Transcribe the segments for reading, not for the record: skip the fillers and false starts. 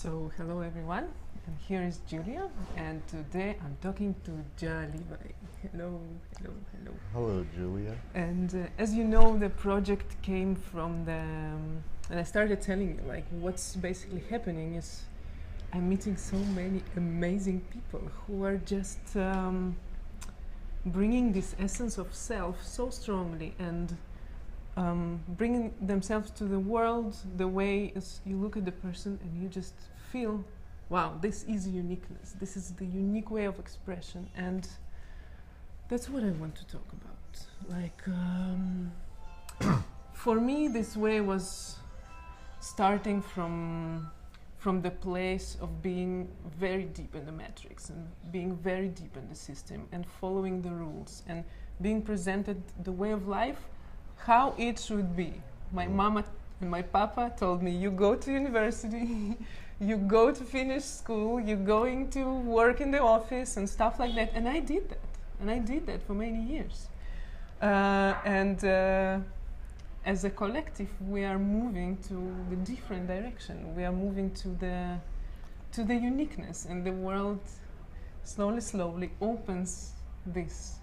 So, hello everyone, and here is Julia, and today I'm talking to Jah Levi. Hello, hello, hello. Hello, Julia. And as you know, the project came from and I started telling you, like, what's basically happening is I'm meeting so many amazing people who are just bringing this essence of self so strongly and bringing themselves to the world the way is you look at the person and you just feel, wow, this is uniqueness. This is the unique way of expression, and that's what I want to talk about. Like, for me, this way was starting from the place of being very deep in the matrix and being very deep in the system and following the rules and being presented the way of life how it should be. My mama and my papa told me, you go to university, you go to finish school, you're going to work in the office and stuff like that. And I did that. And I did that for many years. As a collective, we are moving to the different direction. We are moving to the uniqueness, and the world slowly opens this.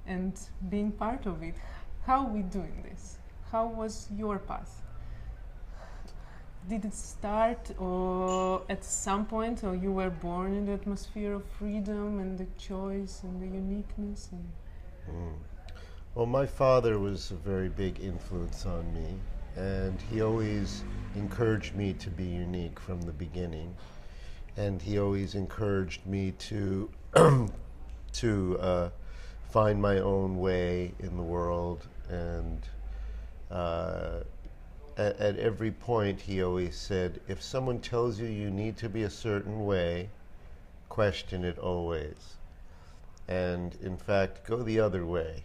And being part of it, how are we doing this? How was your path? Did it start or at some point, or you were born in the atmosphere of freedom and the choice and the uniqueness? Well, my father was a very big influence on me, and he always encouraged me to be unique from the beginning, and he always encouraged me to find my own way in the world, and at every point he always said, if someone tells you you need to be a certain way, question it always, and in fact go the other way.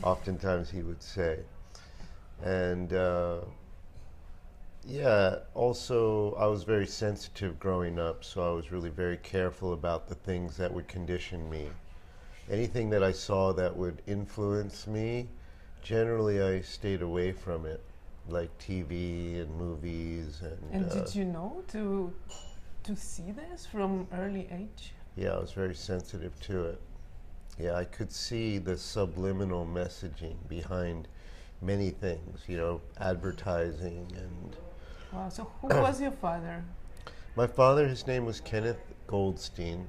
Oftentimes he would say. And also I was very sensitive growing up, so I was really very careful about the things that would condition me. Anything that I saw that would influence me, generally I stayed away from it, like TV and movies. And did you know to see this from early age? Yeah, I was very sensitive to it. Yeah, I could see the subliminal messaging behind many things, advertising and... Wow, so who was your father? My father, his name was Kenneth Goldstein,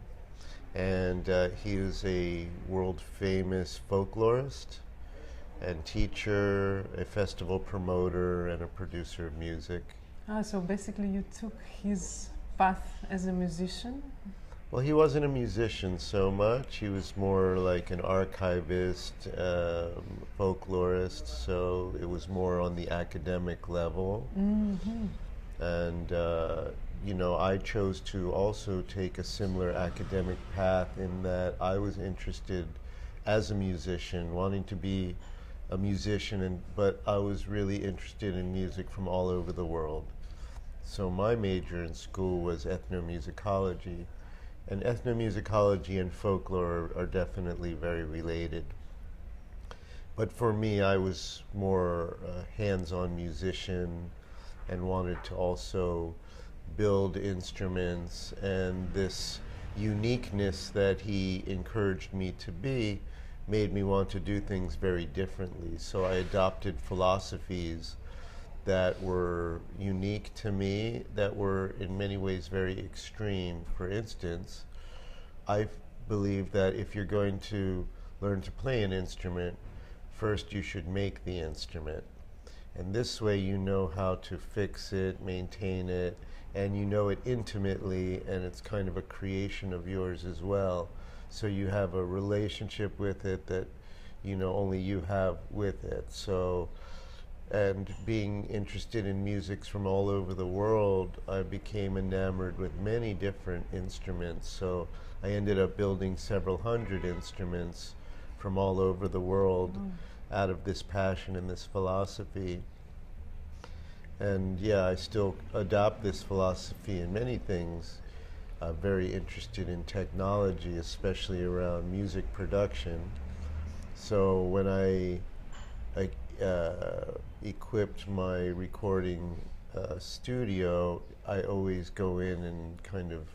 and he was a world-famous folklorist and teacher, a festival promoter, and a producer of music. So basically you took his path as a musician? Well, he wasn't a musician so much. He was more like an archivist, folklorist, so it was more on the academic level. Mm-hmm. And, I chose to also take a similar academic path in that I was interested as a musician, wanting to be a musician, but I was really interested in music from all over the world. So my major in school was ethnomusicology. And ethnomusicology and folklore are definitely very related. But for me, I was more a hands-on musician and wanted to also build instruments, and this uniqueness that he encouraged me to be made me want to do things very differently. So I adopted philosophies that were unique to me, that were in many ways very extreme. For instance, I believe that if you're going to learn to play an instrument, first you should make the instrument. And this way you know how to fix it, maintain it, and you know it intimately, and it's kind of a creation of yours as well. So you have a relationship with it that only you have with it. So, and being interested in music from all over the world, I became enamored with many different instruments. So I ended up building several hundred instruments from all over the world out of this passion and this philosophy. And yeah, I still adopt this philosophy in many things. I'm very interested in technology, especially around music production. So when I equipped my recording studio, I always go in and kind of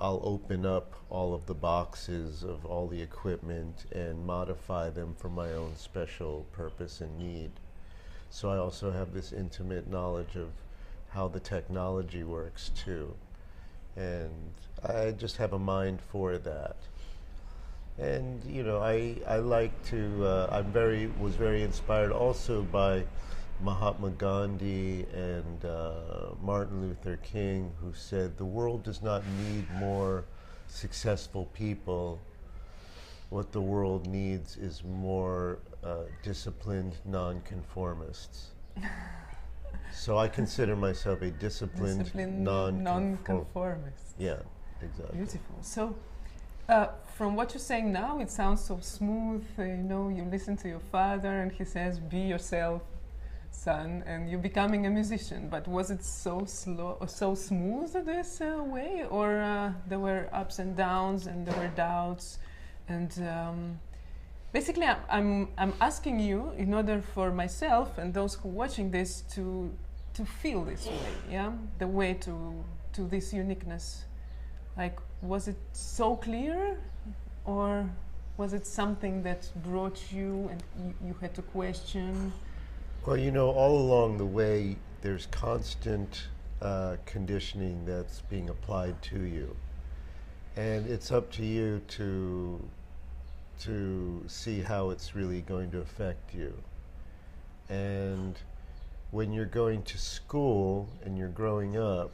I'll open up all of the boxes of all the equipment and modify them for my own special purpose and need. So I also have this intimate knowledge of how the technology works too. And I just have a mind for that. And you know, I like to, was very inspired also by Mahatma Gandhi and Martin Luther King, who said the world does not need more successful people. What the world needs is more disciplined nonconformists. So I consider myself a disciplined nonconformist. Yeah, exactly. Beautiful. So from what you're saying now, it sounds so smooth. You know, you listen to your father and he says, be yourself, son, and you're becoming a musician. But was it so slow or so smooth this way, or there were ups and downs and there were doubts? And basically, I'm asking you in order for myself and those who are watching this to feel this way, yeah, the way to this uniqueness. Like, was it so clear, or was it something that brought you and you had to question? Well, you know, all along the way, there's constant conditioning that's being applied to you. And it's up to you to see how it's really going to affect you. And when you're going to school and you're growing up,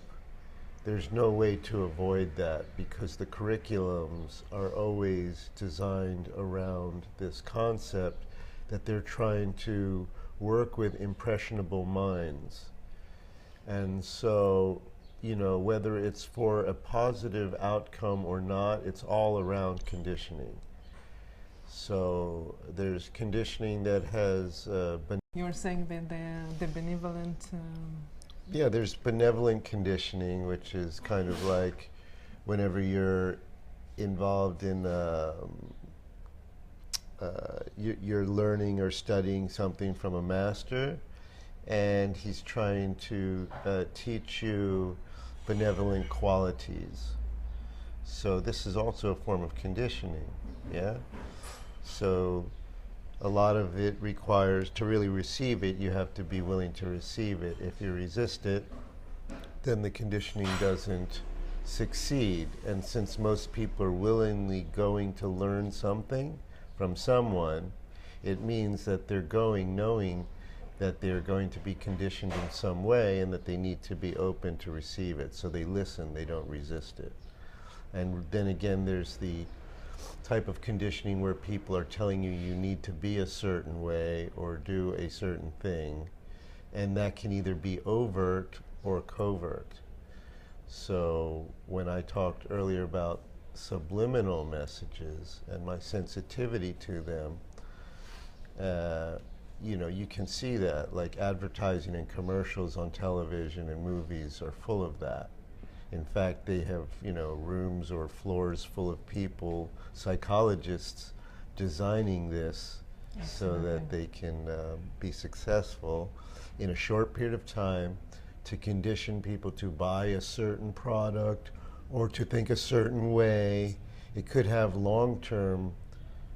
there's no way to avoid that, because the curriculums are always designed around this concept that they're trying to work with impressionable minds. And so, you know, whether it's for a positive outcome or not, it's all around conditioning. So there's conditioning that has you were saying that the benevolent yeah, there's benevolent conditioning, which is kind of like whenever you're involved in you're learning or studying something from a master, and he's trying to teach you benevolent qualities. So this is also a form of conditioning, yeah? So a lot of it requires, to really receive it, you have to be willing to receive it. If you resist it, then the conditioning doesn't succeed. And since most people are willingly going to learn something from someone, it means that they're going knowing that they're going to be conditioned in some way and that they need to be open to receive it. So they listen, they don't resist it. And then again, there's the type of conditioning where people are telling you you need to be a certain way or do a certain thing, and that can either be overt or covert. So when I talked earlier about subliminal messages and my sensitivity to them, you know, you can see that, like advertising and commercials on television and movies are full of that. In fact, they have, you know, rooms or floors full of people, psychologists, designing this so that they can be successful in a short period of time to condition people to buy a certain product or to think a certain way. It could have long-term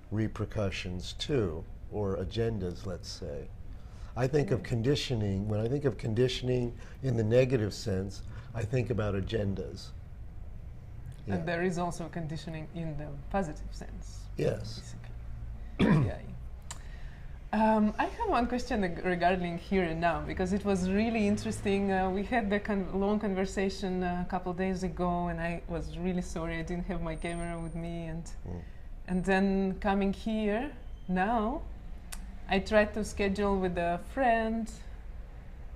repercussions too, or agendas, let's say. I think of conditioning, when I think of conditioning in the negative sense, I think about agendas. Yeah. And there is also conditioning in the positive sense. Yes. Yeah. I have one question regarding here and now, because it was really interesting. We had the long conversation a couple of days ago, and I was really sorry I didn't have my camera with me. And then coming here now, I tried to schedule with a friend,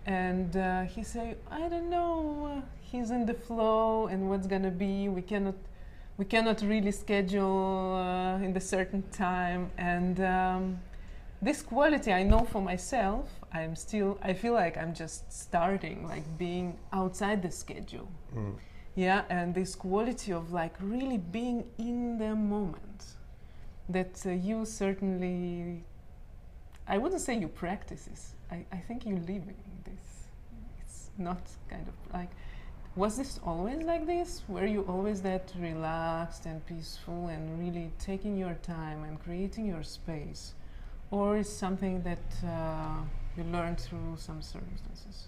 and he said, I don't know, he's in the flow, and what's gonna be, we cannot really schedule in the certain time. And this quality I know for myself, I feel like I'm just starting, like being outside the schedule. Yeah, and this quality of like really being in the moment that you certainly, I wouldn't say you practice this, I think you live in this. not kind of like, was this always like this? Were you always that relaxed and peaceful and really taking your time and creating your space? Or is something that you learned through some circumstances?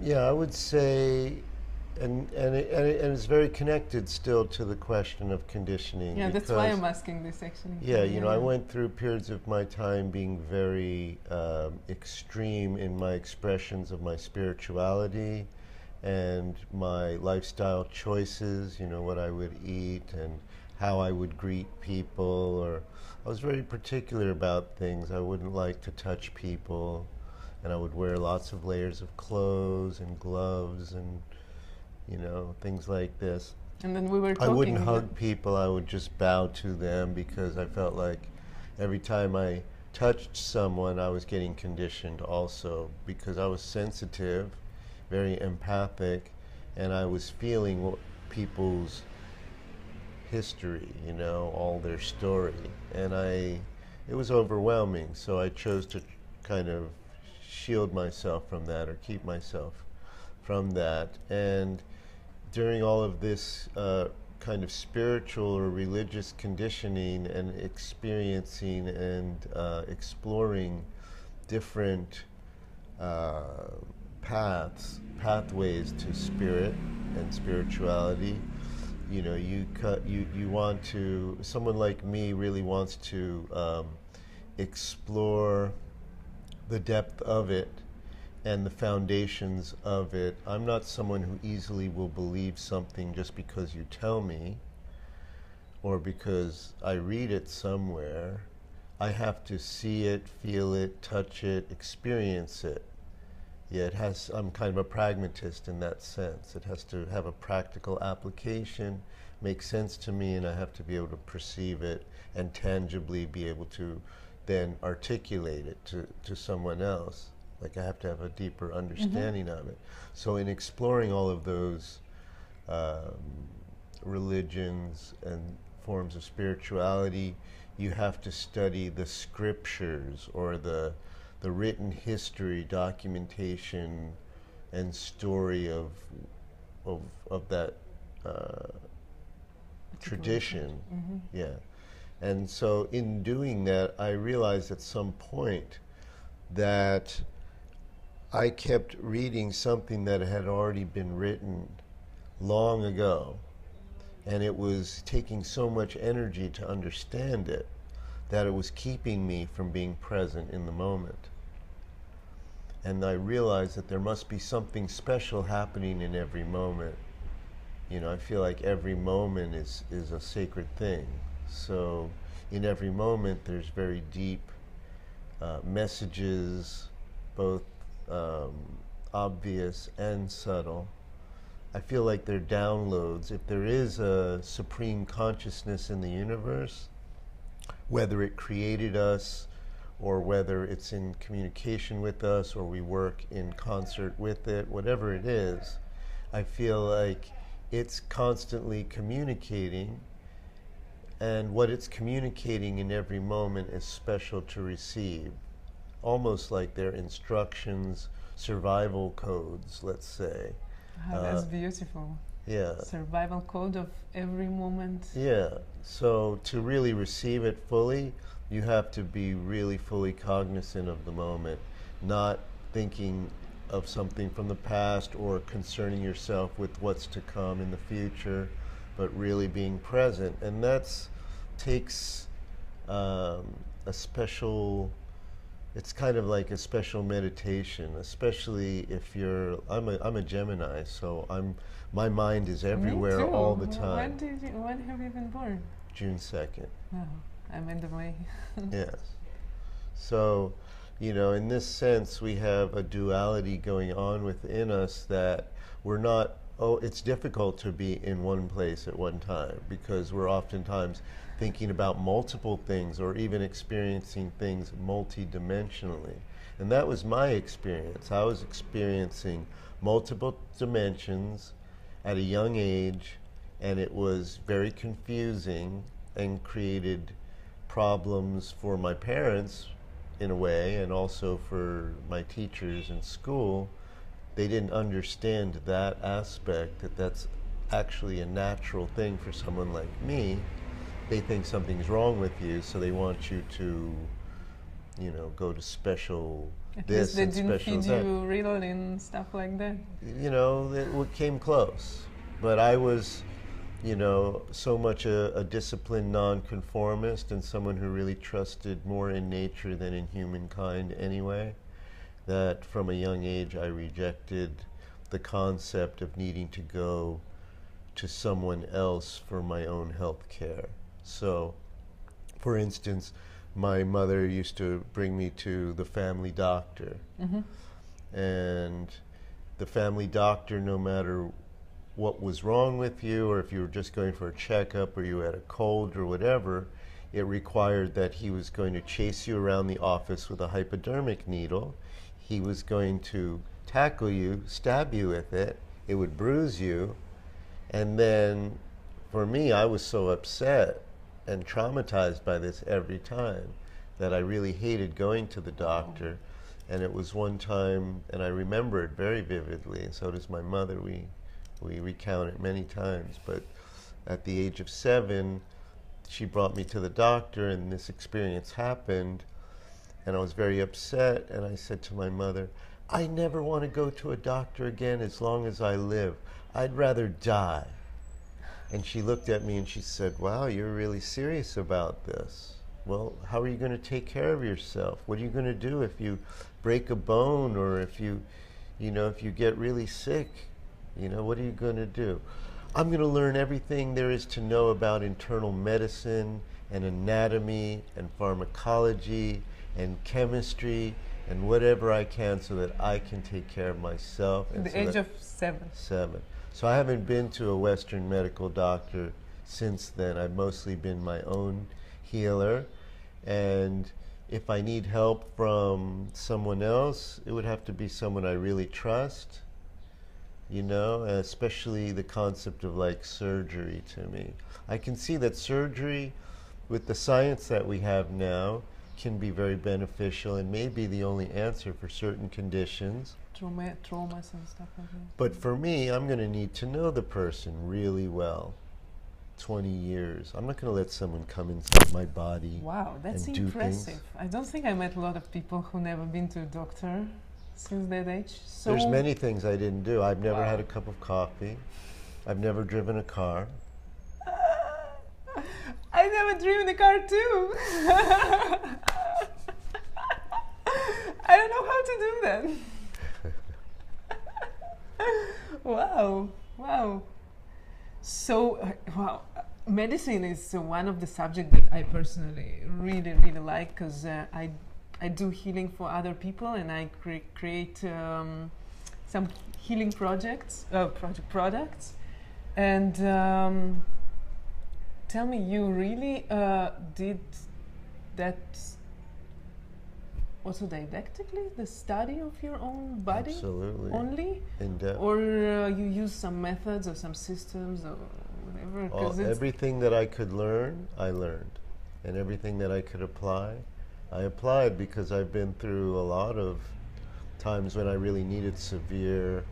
Yeah, I would say, and it's very connected still to the question of conditioning. Yeah, that's why I'm asking this actually. Yeah, you know, I went through periods of my time being very extreme in my expressions of my spirituality and my lifestyle choices, you know, what I would eat and how I would greet people, or I was very particular about things. I wouldn't like to touch people, and I would wear lots of layers of clothes and gloves and, you know, things like this. And then we were talking. I wouldn't hug people, I would just bow to them because I felt like every time I touched someone, I was getting conditioned also because I was sensitive, very empathic, and I was feeling what people's history, you know, all their story. And it was overwhelming, so I chose to kind of shield myself from that or keep myself from that. And during all of this kind of spiritual or religious conditioning and experiencing and exploring different pathways to spirit and spirituality, you know, you want to, someone like me really wants to explore the depth of it and the foundations of it. I'm not someone who easily will believe something just because you tell me or because I read it somewhere. I have to see it, feel it, touch it, experience it. Yeah, I'm kind of a pragmatist in that sense. It has to have a practical application, make sense to me, and I have to be able to perceive it and tangibly be able to then articulate it to someone else. Like I have to have a deeper understanding of it. So in exploring all of those religions and forms of spirituality, you have to study the scriptures or the written history, documentation, and story of that tradition. Yeah. And so in doing that, I realized at some point that I kept reading something that had already been written long ago, and it was taking so much energy to understand it that it was keeping me from being present in the moment. And I realized that there must be something special happening in every moment. You know, I feel like every moment is a sacred thing. So in every moment there's very deep messages, both obvious and subtle. I feel like they're downloads. If there is a supreme consciousness in the universe, whether it created us or whether it's in communication with us or we work in concert with it, whatever it is, I feel like it's constantly communicating, and what it's communicating in every moment is special to receive. Almost like they're instructions, survival codes, let's say. Oh, that's beautiful. Yeah. Survival code of every moment. Yeah. So to really receive it fully, you have to be really fully cognizant of the moment, not thinking of something from the past or concerning yourself with what's to come in the future, but really being present. And that takes a special, it's kind of like a special meditation, especially if I'm a Gemini, so my mind is everywhere all the time. When have you been born? June 2nd. Oh, I'm in the way. Yes. So, you know, in this sense, we have a duality going on within us that we're not, it's difficult to be in one place at one time because we're oftentimes thinking about multiple things or even experiencing things multidimensionally. And that was my experience. I was experiencing multiple dimensions at a young age, and it was very confusing and created problems for my parents in a way, and also for my teachers in school, they didn't understand that aspect, that that's actually a natural thing for someone like me. They think something's wrong with you, so they want you to, you know, go to special At this least they and didn't special feed that. you Ritalin, stuff like that. You know, it came close. But I was, you know, so much a disciplined nonconformist and someone who really trusted more in nature than in humankind anyway, that from a young age I rejected the concept of needing to go to someone else for my own health care. So, for instance, my mother used to bring me to the family doctor. And the family doctor, no matter what was wrong with you, or if you were just going for a checkup, or you had a cold or whatever, it required that he was going to chase you around the office with a hypodermic needle. He was going to tackle you, stab you with it. It would bruise you. And then, for me, I was so upset and traumatized by this every time that I really hated going to the doctor. And it was one time, and I remember it very vividly, and so does my mother. We recount it many times, but at the age of 7, she brought me to the doctor, and this experience happened, and I was very upset, and I said to my mother, I never want to go to a doctor again as long as I live. I'd rather die. And she looked at me and she said, wow, you're really serious about this. Well, how are you going to take care of yourself? What are you going to do if you break a bone, or if you get really sick? You know, what are you going to do? I'm going to learn everything there is to know about internal medicine and anatomy and pharmacology and chemistry and whatever I can so that I can take care of myself. At the age of 7. 7. So I haven't been to a Western medical doctor since then. I've mostly been my own healer. And if I need help from someone else, it would have to be someone I really trust. You know, especially the concept of like surgery to me. I can see that surgery, with the science that we have now, can be very beneficial and may be the only answer for certain conditions. Traumas and stuff like that. But for me, I'm going to need to know the person really well. 20 years. I'm not going to let someone come inside my body. Wow, that's and do impressive. things. I don't think I met a lot of people who never been to a doctor since that age. So There's many things I didn't do. I've never Wow. had a cup of coffee. I've never driven a car. I never driven a car too. I don't know how to do that. Wow, wow. So, wow, medicine is one of the subjects that I personally really, really like, because I do healing for other people, and I create some healing products. And tell me, you really did that autodidactically, the study of your own body? Absolutely. Only? In depth. Or you use some methods or some systems or whatever? 'Cause it's Everything that I could learn, I learned. And everything that I could apply, I applied, because I've been through a lot of times when I really needed severe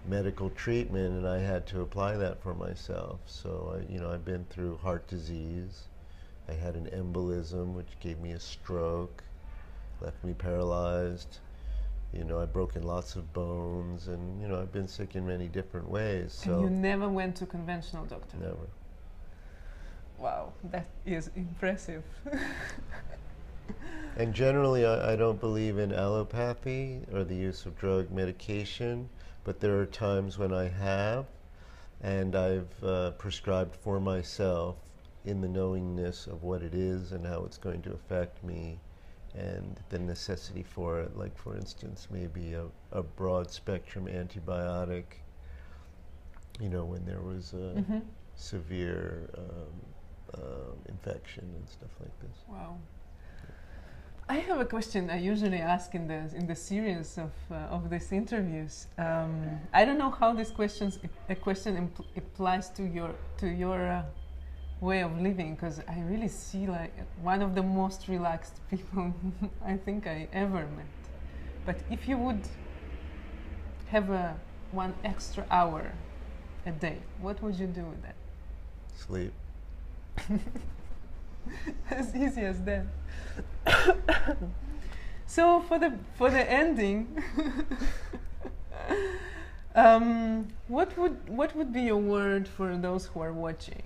medical treatment, and I had to apply that for myself. So I've been through heart disease. I had an embolism, which gave me a stroke, left me paralyzed. I've broken lots of bones, and I've been sick in many different ways. So and you never went to conventional doctor? never. Wow, that is impressive. And generally, I don't believe in allopathy or the use of drug medication, but there are times when I have, and I've prescribed for myself in the knowingness of what it is and how it's going to affect me, and the necessity for it. Like, for instance, maybe a broad spectrum antibiotic, when there was a severe infection and stuff like this. Wow. I have a question I usually ask in the series of these interviews. I don't know how this question applies to your way of living, because I really see like one of the most relaxed people I think I ever met. But if you would have one extra hour a day, what would you do with that? Sleep. As easy as that. So for the ending, what would be your word for those who are watching,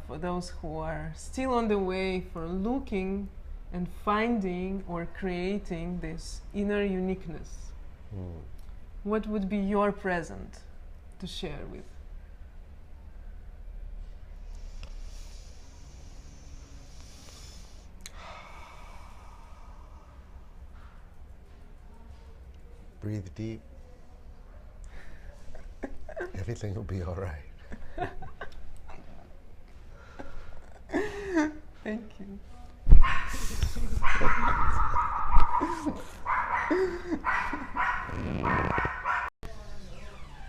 for those who are still on the way for looking and finding or creating this inner uniqueness? What would be your present to share with? Breathe deep. Everything will be all right. Thank you.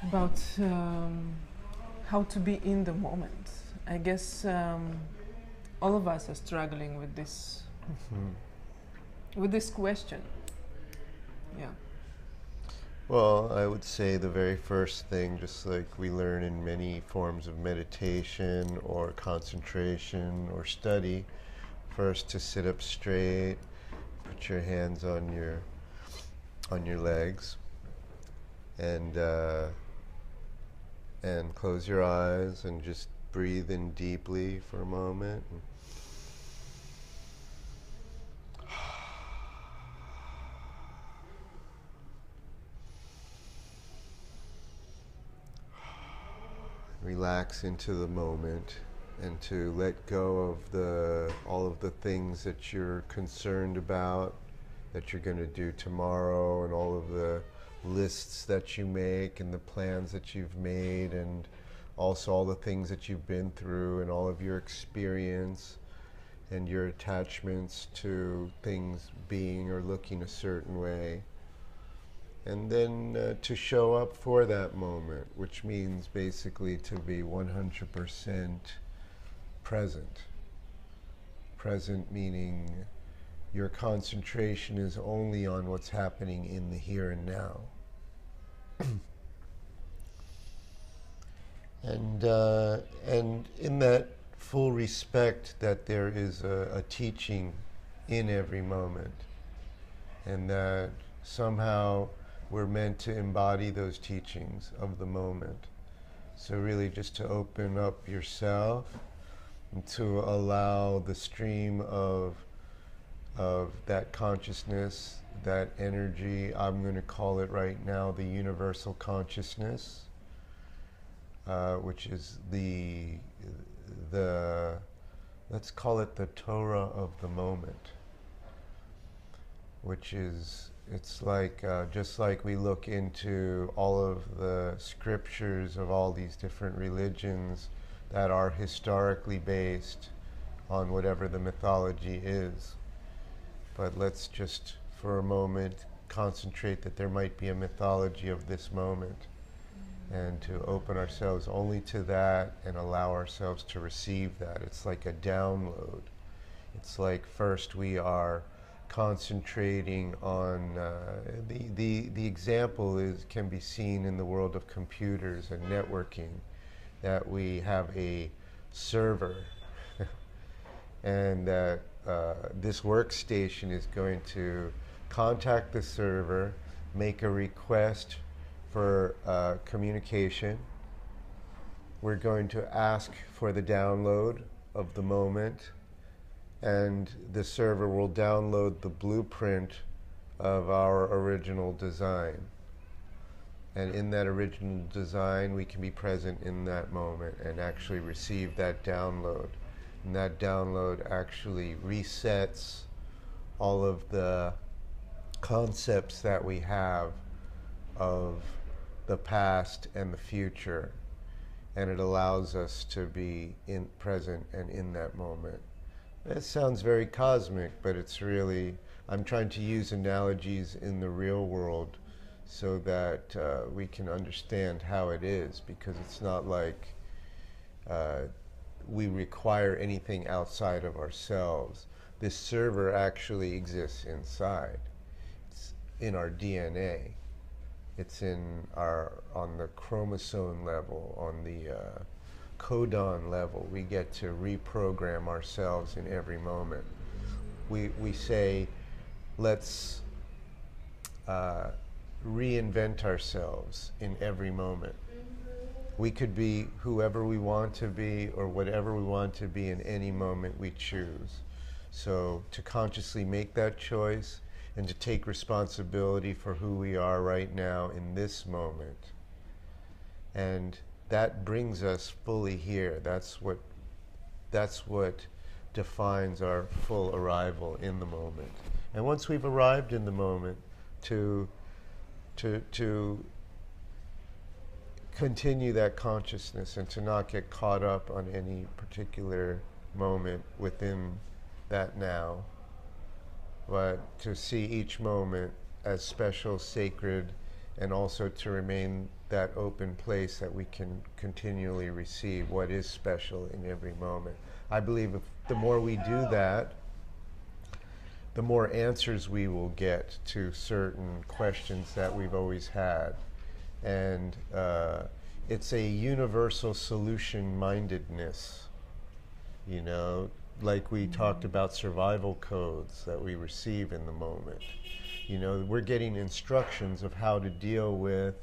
About how to be in the moment. I guess all of us are struggling with this, with this question. Yeah. Well, I would say the very first thing, just like we learn in many forms of meditation or concentration or study, first to sit up straight, put your hands on your legs, and close your eyes and just breathe in deeply for a moment. Relax into the moment and to let go of all of the things that you're concerned about, that you're going to do tomorrow, and all of the lists that you make and the plans that you've made, and also all the things that you've been through and all of your experience and your attachments to things being or looking a certain way. And then to show up for that moment, which means basically to be 100% present. Present meaning your concentration is only on what's happening in the here and now. And in that full respect that there is a teaching in every moment, and that somehow we're meant to embody those teachings of the moment. So really just to open up yourself and to allow the stream of that consciousness, that energy, I'm going to call it right now the universal consciousness, which is the let's call it the Torah of the moment, which is, it's like, just like we look into all of the scriptures of all these different religions that are historically based on whatever the mythology is. But let's just, for a moment, concentrate that there might be a mythology of this moment, and to open ourselves only to that and allow ourselves to receive that. It's like a download. It's like first we are concentrating on the example can be seen in the world of computers and networking, that we have a server and that this workstation is going to contact the server, make a request for communication. We're going to ask for the download of the moment, and the server will download the blueprint of our original design. And in that original design, we can be present in that moment and actually receive that download. And that download actually resets all of the concepts that we have of the past and the future. And it allows us to be present and in that moment. That sounds very cosmic, but it's really, I'm trying to use analogies in the real world so that we can understand how it is, because it's not like we require anything outside of ourselves. This server actually exists inside. It's in our DNA. It's on the chromosome level, on the codon level. We get to reprogram ourselves in every moment. We say, let's reinvent ourselves in every moment. We could be whoever we want to be or whatever we want to be in any moment we choose. So to consciously make that choice and to take responsibility for who we are right now in this moment. And that brings us fully here. That's what defines our full arrival in the moment. And once we've arrived in the moment, to continue that consciousness and to not get caught up on any particular moment within that now, but to see each moment as special, sacred, and also to remain that open place that we can continually receive what is special in every moment. I believe the more we do that, the more answers we will get to certain questions that we've always had. And it's a universal solution-mindedness, you know, like we talked about survival codes that we receive in the moment. You know, we're getting instructions of how to deal with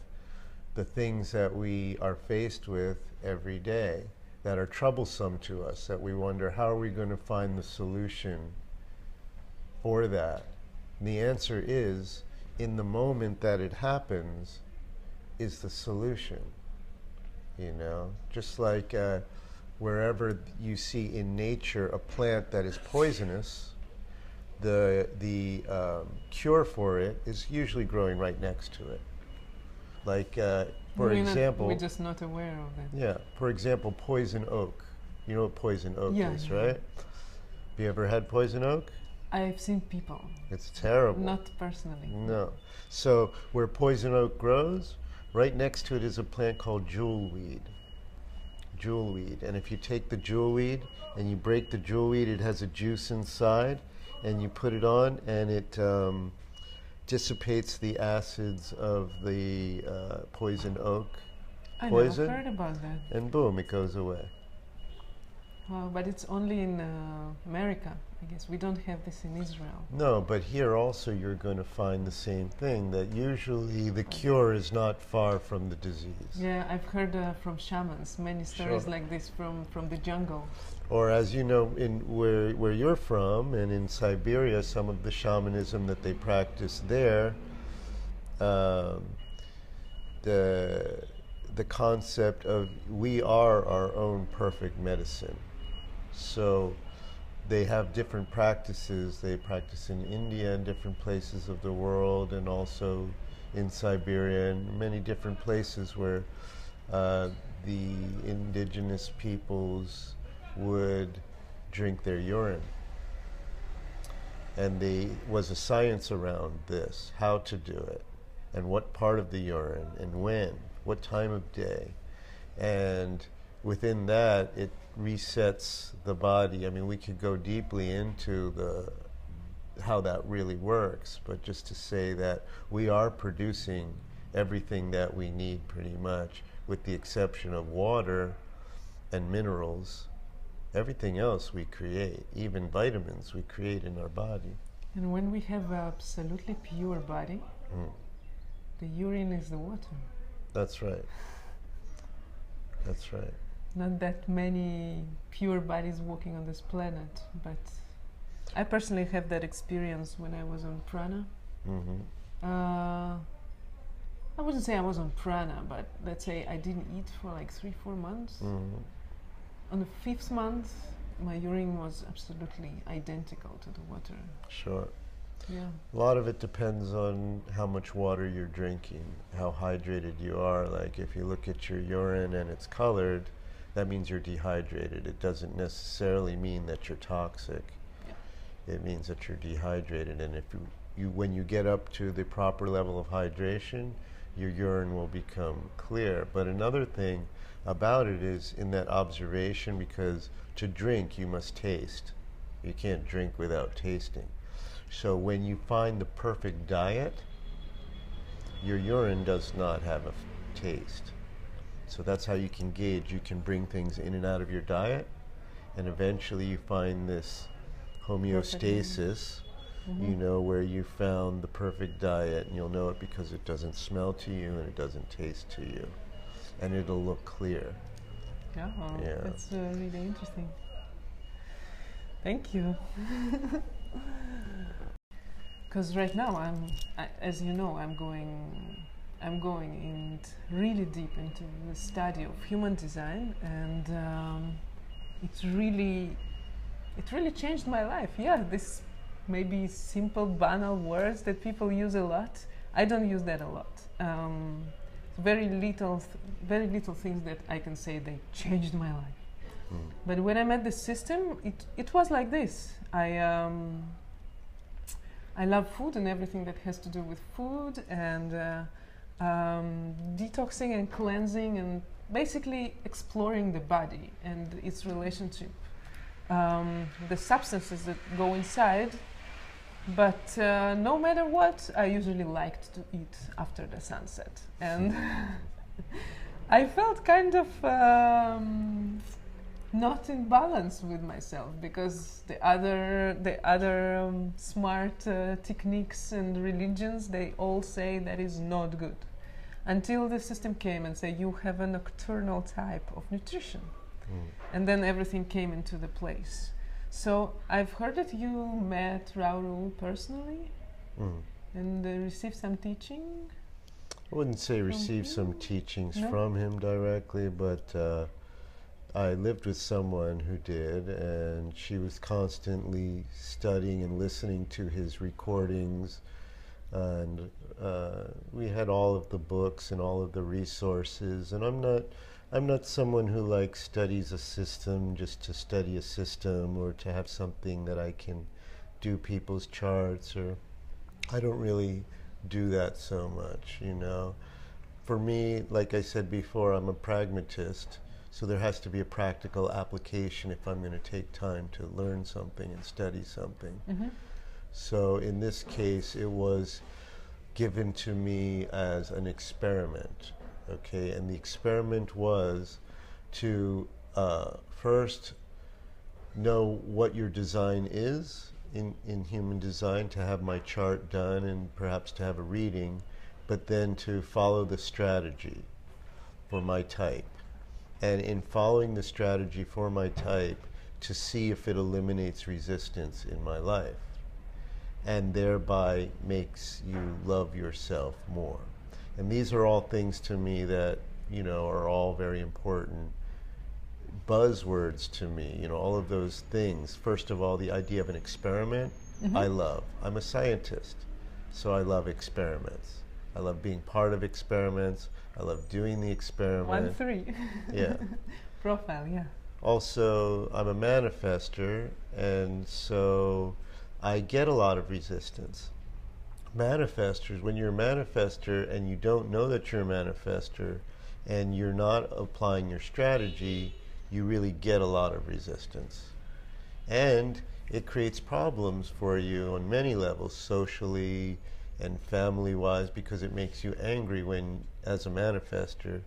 the things that we are faced with every day that are troublesome to us, that we wonder, how are we going to find the solution for that? And the answer is, in the moment that it happens, is the solution. You know, just like wherever you see in nature a plant that is poisonous, the cure for it is usually growing right next to it. Like, for example... We're just not aware of it. Yeah, for example, poison oak. You know what poison oak is, right? Have you ever had poison oak? I've seen people. It's terrible. Not personally. No. So where poison oak grows, right next to it is a plant called jewelweed. Jewelweed. And if you take the jewelweed and you break the jewelweed, it has a juice inside, and you put it on, and it dissipates the acids of the poison oak poison. I never heard about that. And boom, it goes away. But it's only in America, I guess. We don't have this in Israel. No, but here also you're going to find the same thing, that usually the cure is not far from the disease. Yeah, I've heard from shamans many stories like this from the jungle. Or as you know, in where you're from, and in Siberia, some of the shamanism that they practice there, the concept of we are our own perfect medicine. So they have different practices. They practice in India and different places of the world, and also in Siberia and many different places where the indigenous peoples would drink their urine. And there was a science around this, how to do it, and what part of the urine, and when, what time of day. And within that, it resets the body. I mean, we could go deeply into how that really works, but just to say that we are producing everything that we need pretty much, with the exception of water and minerals. Everything else we create, even vitamins we create in our body. And when we have an absolutely pure body, the urine is the water. That's right. That's right. Not that many pure bodies walking on this planet, but I personally have that experience when I was on prana. I wouldn't say I was on prana, but let's say I didn't eat for like 3-4 months. On the 5th month, my urine was absolutely identical to the water. Sure. Yeah. A lot of it depends on how much water you're drinking, how hydrated you are. Like if you look at your urine and it's colored, that means you're dehydrated. It doesn't necessarily mean that you're toxic. Yeah. It means that you're dehydrated. And if when you get up to the proper level of hydration, your urine will become clear. But another thing about it is in that observation, because to drink you must taste. You can't drink without tasting. So when you find the perfect diet, your urine does not have a taste. So that's how you can gauge. You can bring things in and out of your diet, and eventually you find this homeostasis, you know, where you found the perfect diet, and you'll know it because it doesn't smell to you and it doesn't taste to you, and it'll look clear. Yeah, well, Yeah. That's really interesting. Thank you. Because right now as you know, I'm going in really deep into the study of human design, and it really changed my life. Yeah, this maybe simple, banal words that people use a lot. I don't use that a lot. Very little things that I can say they changed my life. But when I met the system, it was like this. I love food and everything that has to do with food, and detoxing and cleansing, and basically exploring the body and its relationship, the substances that go inside. But no matter what, I usually liked to eat after the sunset, and I felt kind of not in balance with myself, because the other smart techniques and religions, they all say that is not good, until the system came and say you have a nocturnal type of nutrition, and then everything came into the place. So I've heard that you met Raoul personally and received some teaching. I wouldn't say receive some teachings from him directly, but I lived with someone who did, and she was constantly studying and listening to his recordings, and we had all of the books and all of the resources. And I'm not someone who studies a system just to study a system, or to have something that I can do people's charts, or I don't really do that so much, you know. For me, like I said before, I'm a pragmatist. So there has to be a practical application if I'm going to take time to learn something and study something. So in this case, it was given to me as an experiment, okay? And the experiment was to first know what your design is in human design, to have my chart done and perhaps to have a reading, but then to follow the strategy for my type. And in following the strategy for my type, to see if it eliminates resistance in my life, and thereby makes you love yourself more. And these are all things to me that, you know, are all very important buzzwords to me, you know, all of those things. First of all, the idea of an experiment, I love. I'm a scientist, so I love experiments. I love being part of experiments. I love doing the experiment. 1-3. Yeah. Profile, yeah. Also, I'm a manifestor, and so I get a lot of resistance. Manifestors, when you're a manifestor and you don't know that you're a manifestor, and you're not applying your strategy, you really get a lot of resistance. And it creates problems for you on many levels, socially and family-wise, because it makes you angry when, as a manifestor,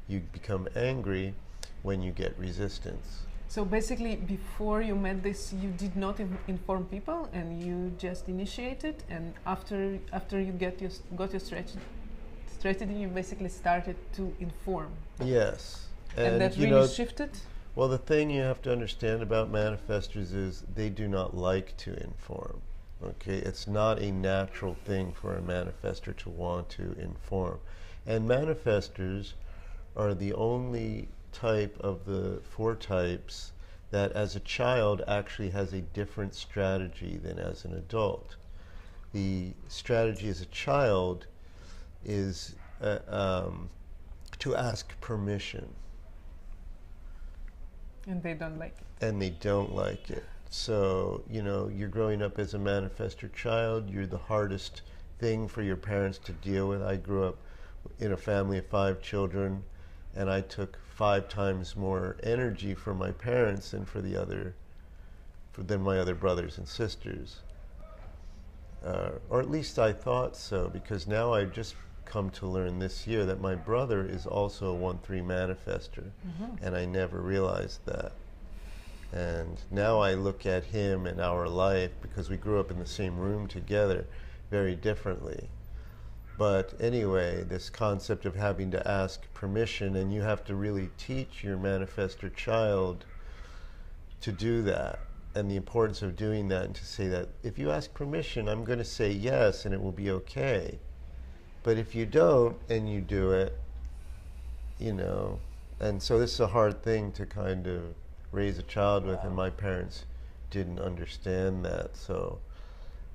you become angry when you get resistance. So basically, before you met this, you did not inform people, and you just initiated, and after you got your strategy, you basically started to inform. Yes. And that really shifted? Well, the thing you have to understand about manifestors is they do not like to inform. Okay, it's not a natural thing for a manifestor to want to inform. And manifestors are the only type of the 4 types that as a child actually has a different strategy than as an adult. The strategy as a child is to ask permission. And they don't like it. And they don't like it. So, you know, you're growing up as a manifestor child, you're the hardest thing for your parents to deal with. I grew up in a family of 5 children, and I took 5 times more energy from my parents than than my other brothers and sisters. Or at least I thought so, because now I've just come to learn this year that my brother is also a 1-3 manifestor, and I never realized that. And now I look at him and our life, because we grew up in the same room together, very differently. But anyway, this concept of having to ask permission, and you have to really teach your manifestor child to do that, and the importance of doing that, and to say that if you ask permission, I'm going to say yes and it will be okay. But if you don't and you do it, you know, and so this is a hard thing to kind of raise a child with, and my parents didn't understand that. So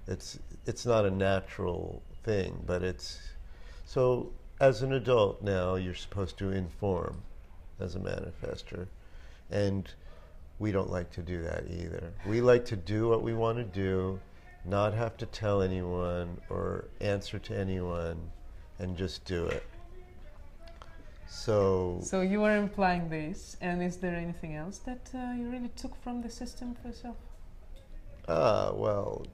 it's not a natural thing, but it's, so as an adult now, you're supposed to inform as a manifestor, and we don't like to do that either. We like to do what we want to do, not have to tell anyone or answer to anyone, and just do it. So you are implying this, and is there anything else that you really took from the system for yourself? Well,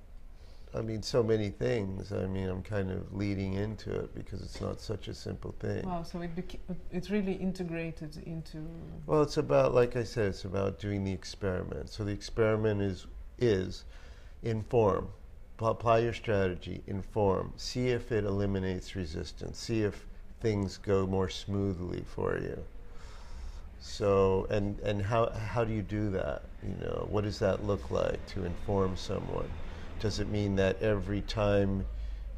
I mean, so many things. I mean, I'm kind of leading into it because it's not such a simple thing. Wow, so it's really integrated into... Well, it's about, like I said, it's about doing the experiment. So the experiment is inform. Apply your strategy, inform. See if it eliminates resistance. See if things go more smoothly for you. So, and how do you do that? You know, what does that look like to inform someone? Does it mean that every time,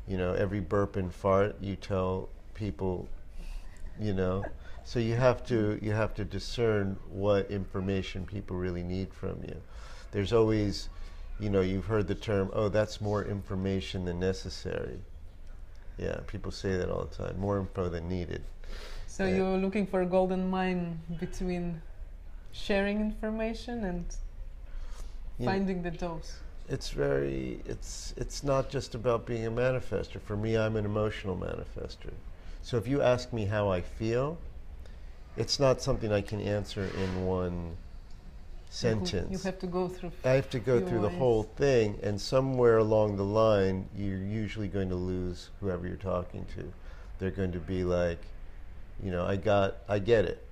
you know, every burp and fart you tell people, you know? So you have to discern what information people really need from you. There's always, you know, you've heard the term, oh, that's more information than necessary. Yeah, people say that all the time, more info than needed. So you're looking for a golden mine between sharing information and finding the dose. It's not just about being a manifestor. For me, I'm an emotional manifestor. So if you ask me how I feel, it's not something I can answer in one sentence. You have to go through. I have to go through the whole thing, and somewhere along the line, you're usually going to lose whoever you're talking to. They're going to be like, you know, I get it.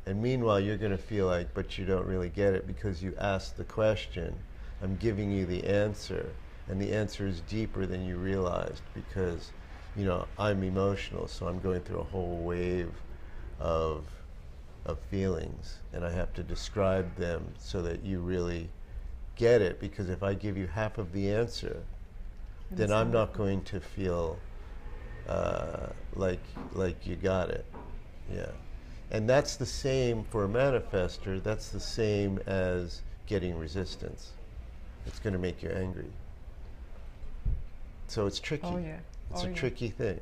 And meanwhile, you're going to feel like, but you don't really get it because you asked the question. I'm giving you the answer, and the answer is deeper than you realized because, you know, I'm emotional, so I'm going through a whole wave of feelings, and I have to describe them so that you really get it, because if I give you half of the answer, then I'm not going to feel like you got it. Yeah. And that's the same for a manifestor. That's the same as getting resistance. It's going to make you angry. So it's tricky. Oh, yeah. It's a tricky thing.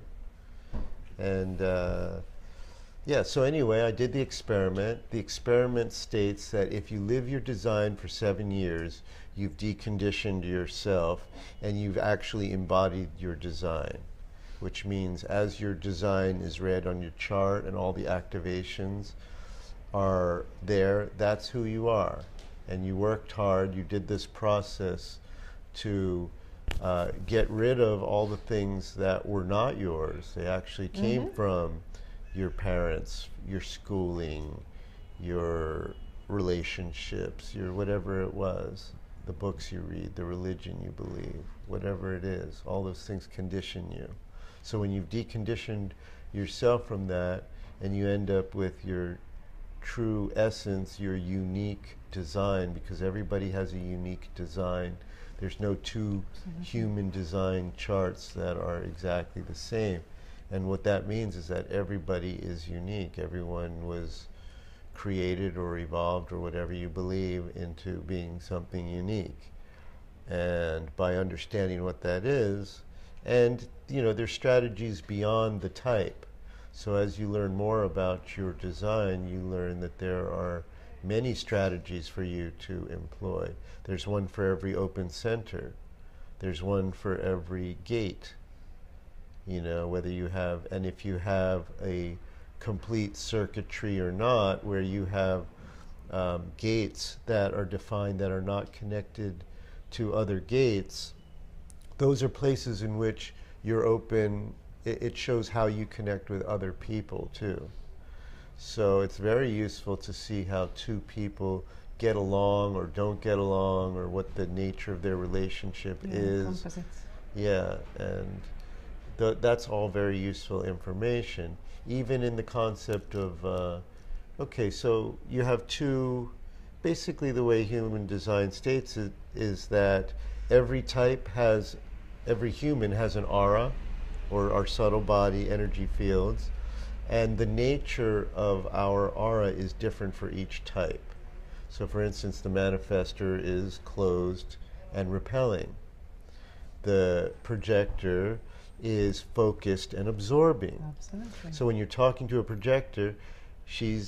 And yeah, so anyway, I did the experiment. The experiment states that if you live your design for 7 years, you've deconditioned yourself and you've actually embodied your design, which means as your design is read on your chart and all the activations are there, that's who you are. And you worked hard, you did this process to get rid of all the things that were not yours. They actually came from your parents, your schooling, your relationships, your whatever it was, the books you read, the religion you believe, whatever it is, all those things condition you. So when you've deconditioned yourself from that and you end up with your true essence, your unique design, because everybody has a unique design. There's no two human design charts that are exactly the same. And what that means is that everybody is unique. Everyone was created or evolved or whatever you believe into being something unique. And by understanding what that is, and you know, there's strategies beyond the type. So as you learn more about your design, you learn that there are many strategies for you to employ. There's one for every open center. There's one for every gate. you know, whether you have, and if you have a complete circuitry or not, where you have gates that are defined that are not connected to other gates, those are places in which you're open. It shows how you connect with other people too. So it's very useful to see how two people get along or don't get along, or what the nature of their relationship is. Composites. Yeah, and that's all very useful information. Even in the concept of, okay, so you have two, basically the way human design states it is that every human has an aura, or our subtle body energy fields, and the nature of our aura is different for each type. So for instance, the manifestor is closed and repelling. The projector is focused and absorbing. Absolutely. So when you're talking to a projector, she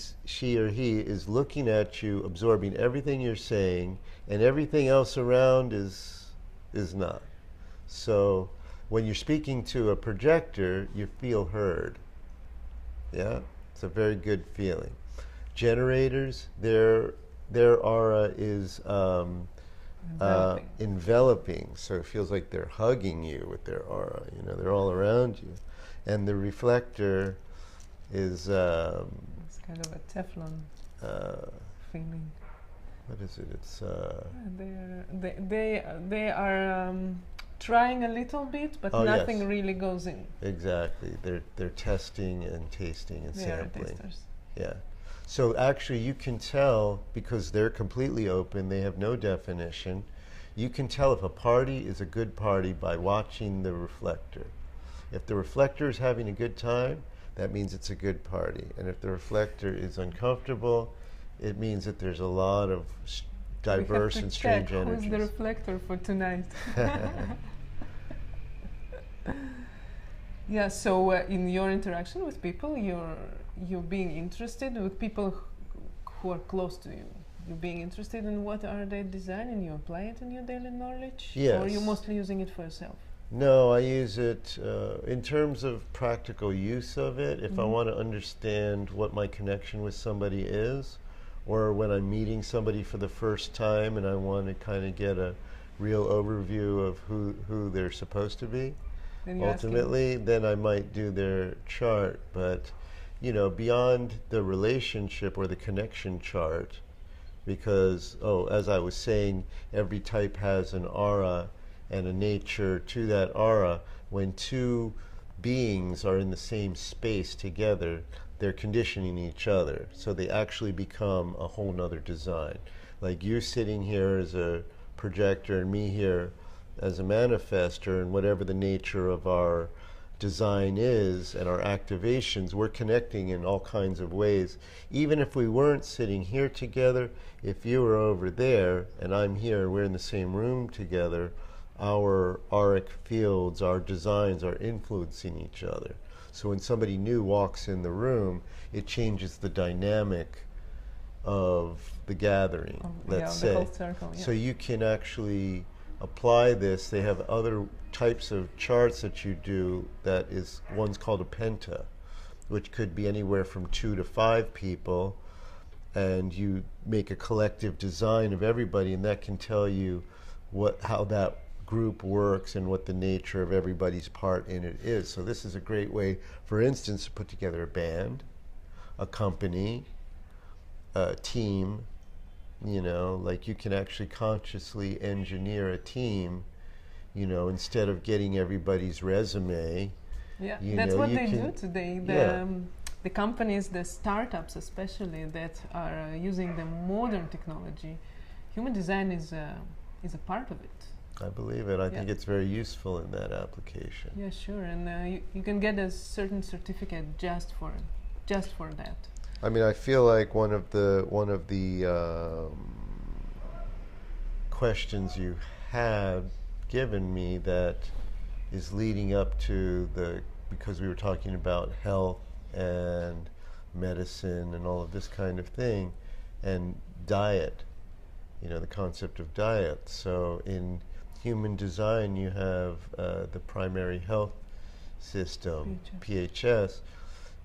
or he is looking at you, absorbing everything you're saying, and everything else around is not. So when you're speaking to a projector, you feel heard. Yeah, it's a very good feeling. Generators, their aura is enveloping, so it feels like they're hugging you with their aura. You know, they're all around you. And the reflector is it's kind of a Teflon feeling. what is it? It's they are trying a little bit, but nothing yes. really goes in. Exactly. They're testing and tasting and They are sampling. testers. Yeah. So actually you can tell, because they're completely open, they have no definition, you can tell if a party is a good party by watching the reflector. If the reflector is having a good time, that means it's a good party. And if the reflector is uncomfortable, it means that there's a lot of diverse and strange energies. Who's the reflector for tonight? Yeah, so in your interaction with people, you're being interested with people who are close to you. You're being interested in what are they designing, you apply it in your daily knowledge? Yes. Or are you mostly using it for yourself? No, I use it in terms of practical use of it. If I want to understand what my connection with somebody is, or when I'm meeting somebody for the first time and I want to kind of get a real overview of who they're supposed to be, ultimately, then I might do their chart. But, you know, beyond the relationship or the connection chart, because, as I was saying, every type has an aura and a nature to that aura. When two beings are in the same space together, they're conditioning each other. So they actually become a whole nother design. Like you sitting here as a projector and me here as a manifestor, and whatever the nature of our design is and our activations, we're connecting in all kinds of ways. Even if we weren't sitting here together, if you were over there and I'm here and we're in the same room together, our auric fields, our designs are influencing each other. So when somebody new walks in the room, it changes the dynamic of the gathering, let's say. The whole circle, yeah. So you can actually apply this. They have other types of charts that you do, that is, one's called a penta, which could be anywhere from 2 to 5 people, and you make a collective design of everybody, and that can tell you how that group works and what the nature of everybody's part in it is. So this is a great way, for instance, to put together a band, a company, a team. You know, like you can actually consciously engineer a team, you know, instead of getting everybody's resume. Yeah, that's what they do today. The companies, the startups especially, that are using the modern technology, human design is a part of it. I believe it. I think it's very useful in that application. Yeah, sure. And you can get a certain certificate just for that. I mean, I feel like one of the questions you had given me that is leading up to because we were talking about health and medicine and all of this kind of thing, and diet, you know, the concept of diet. So in human design, you have the primary health system, PHS,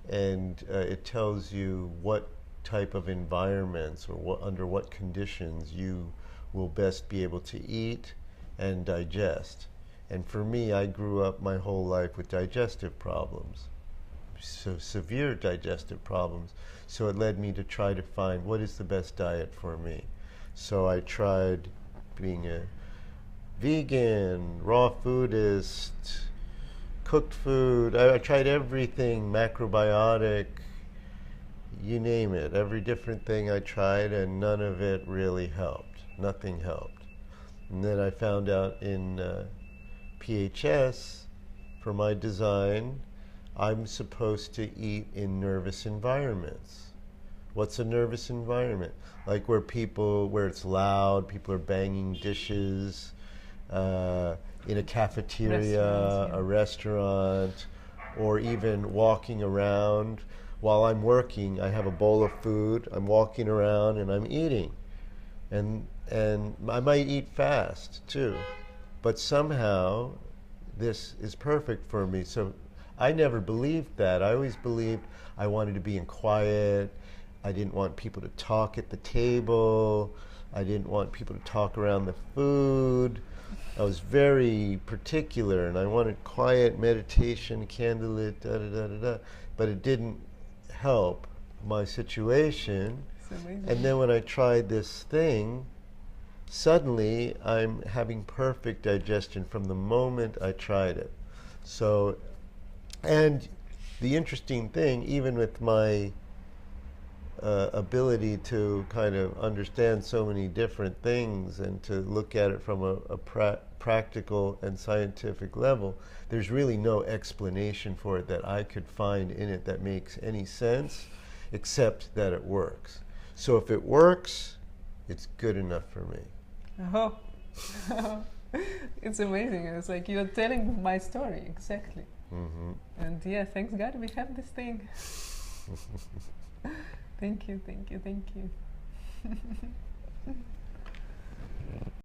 and it tells you what type of environments or under what conditions you will best be able to eat and digest. And for me, I grew up my whole life with digestive problems, so severe digestive problems. So it led me to try to find what is the best diet for me. So I tried being a vegan, raw foodist, cooked food. I tried everything, macrobiotic, you name it. Every different thing I tried, and none of it really helped. Nothing helped. And then I found out in PHS, for my design, I'm supposed to eat in nervous environments. What's a nervous environment? Like where it's loud, people are banging dishes, in a cafeteria, a restaurant, or even walking around. While I'm working, I have a bowl of food, I'm walking around and I'm eating. And I might eat fast too, but somehow this is perfect for me. So I never believed that. I always believed I wanted to be in quiet. I didn't want people to talk at the table. I didn't want people to talk around the food. I was very particular, and I wanted quiet meditation, candlelit, da-da-da-da-da. But it didn't help my situation. And then when I tried this thing, suddenly I'm having perfect digestion from the moment I tried it. So, and the interesting thing, even with my ability to kind of understand so many different things and to look at it from a practical and scientific level, there's really no explanation for it that I could find in it that makes any sense, except that it works. So if it works, it's good enough for me. Oh, it's amazing. It's like you're telling my story, exactly. Mm-hmm. And yeah, thanks God we have this thing. Thank you, thank you, thank you.